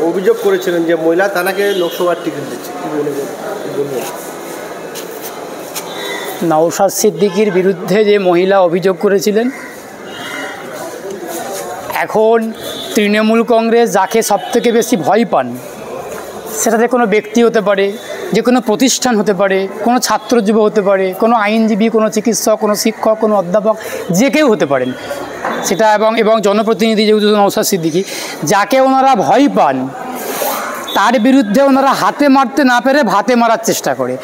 অভিযোগ করেছিলেন যে মহিলা তানাকে লোকসভার টিকিট দিচ্ছে, কি বলবেন? নওশাদ সিদ্দিকীর বিরুদ্ধে যে মহিলা অভিযোগ করেছিলেন, এখন তৃণমূল কংগ্রেস যাকে সবথেকে বেশি ভয় পান, সেটাতে কোনো ব্যক্তি হতে পারে, যে কোনো প্রতিষ্ঠান হতে পারে, কোনো ছাত্রযুব হতে পারে, কোনো আইনজীবী, কোনো চিকিৎসক, কোনো শিক্ষক, কোনো অধ্যাপক, যে কেউ হতে পারেন সেটা, এবং জনপ্রতিনিধি যেহেতু নওশাদ সিদ্দিকী, যাকে ওনারা ভয় পান তার বিরুদ্ধে ওনারা হাতে মারতে না পেরে ভাতে মারার চেষ্টা করে।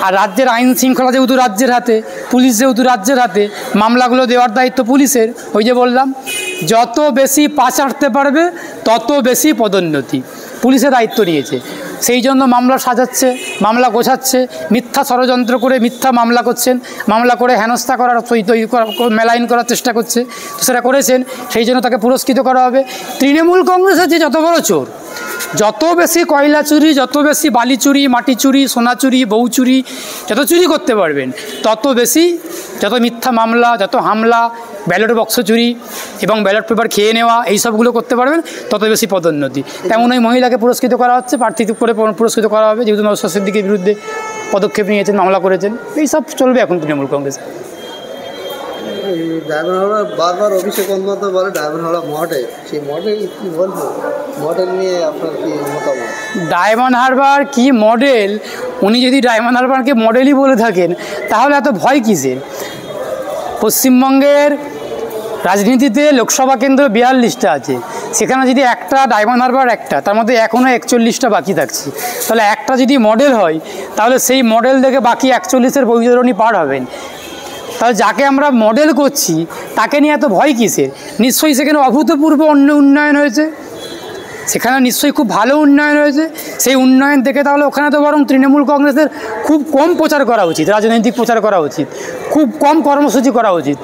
আর রাজ্যের আইন শৃঙ্খলা যেহেতু রাজ্যের হাতে, পুলিশ যেহেতু রাজ্যের হাতে, মামলাগুলো দেওয়ার দায়িত্ব পুলিশের। ওই যে বললাম, যত বেশি পা চাটতে পারবে তত বেশি পদোন্নতি, পুলিশের দায়িত্ব নিয়েছে। সেই জন্য মামলা সাজাচ্ছে, মামলা গোছাচ্ছে, মিথ্যা ষড়যন্ত্র করে মিথ্যা মামলা করছেন, মামলা করে হেনস্থা করার মেলাইন করার চেষ্টা করছে, তো সেটা করেছেন, সেই জন্য তাকে পুরস্কৃত করা হবে। তৃণমূল কংগ্রেসের যে যত বড় চোর, যত বেশি কয়লা চুরি, যত বেশি বালি চুরি, মাটি চুরি, সোনা চুরি, বউ চুরি, যত চুরি করতে পারবেন তত বেশি, যত মিথ্যা মামলা, যত হামলা, ব্যালট বক্স চুরি এবং ব্যালট পেপার খেয়ে নেওয়া, এই সবগুলো করতে পারবেন তত বেশি পদোন্নতি। তেমন ওই মহিলাকে পুরস্কৃত করা হচ্ছে, প্রার্থী করে পুরস্কৃত করা হবে, যেহেতু নওশাদ সিদ্দিকীর বিরুদ্ধে পদক্ষেপ নিয়েছেন, মামলা করেছেন। এই সব চলবে এখন তৃণমূল কংগ্রেস। ডায়মন্ড বারবার অভিষেক বন্দ্যোপাধ্যায় বলে ডায়মন্ড মডেল, সেই মডেল কী বলবো, মডেল নিয়ে আপনার কি মতামত? ডায়মন্ড হারবার কি মডেল? উনি যদি ডায়মন্ড হারবারকে মডেলই বলে থাকেন তাহলে এত ভয় কিসের? পশ্চিমবঙ্গের রাজনীতিতে লোকসভা কেন্দ্র 42টা আছে, সেখানে যদি একটা ডায়মন্ড হারবার একটা, তার মধ্যে এখনও 41টা বাকি থাকছে। তাহলে একটা যদি মডেল হয় তাহলে সেই মডেল দেখে বাকি 41-এর বৈতরণী পার হবেন। তাহলে যাকে আমরা মডেল করছি তাকে নিয়ে এত ভয় কিসের? নিশ্চয়ই সেখানে অভূতপূর্ব উন্নয়ন হয়েছে, সেখানে নিশ্চয়ই খুব ভালো উন্নয়ন হয়েছে। সেই উন্নয়ন দেখে তাহলে ওখানে তো বরং তৃণমূল কংগ্রেসের খুব কম প্রচার করা উচিত, রাজনৈতিক প্রচার করা উচিত, খুব কম কর্মসূচি করা উচিত।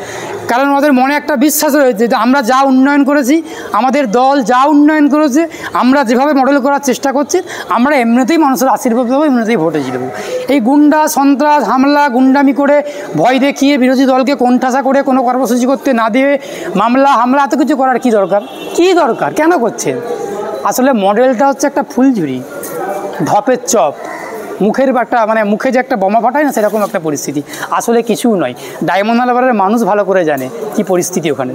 কারণ আমাদের মনে একটা বিশ্বাস রয়েছে যে আমরা যা উন্নয়ন করেছি, আমাদের দল যা উন্নয়ন করেছে, আমরা যেভাবে মডেল করার চেষ্টা করছি, আমরা এমনিতেই মানুষের আশীর্বাদ দেবো, এমনিতেই ভোটে জিতবো। এই গুন্ডা, সন্ত্রাস, হামলা, গুন্ডামি করে, ভয় দেখিয়ে, বিরোধী দলকে কোণঠাসা করে, কোনো কর্মসূচি করতে না দিয়ে মামলা হামলা এত কিছু করার কী দরকার? কী দরকার? কেন করছেন? আসলে মডেলটা হচ্ছে একটা ফুলঝুরি, ঢপের চপ, মুখের একটা মুখে যে একটা বোমা ফাটায় না, সেরকম একটা পরিস্থিতি। আসলে কিছুও নয়। ডায়মন্ড হারবারের মানুষ ভালো করে জানে কি পরিস্থিতি ওখানে।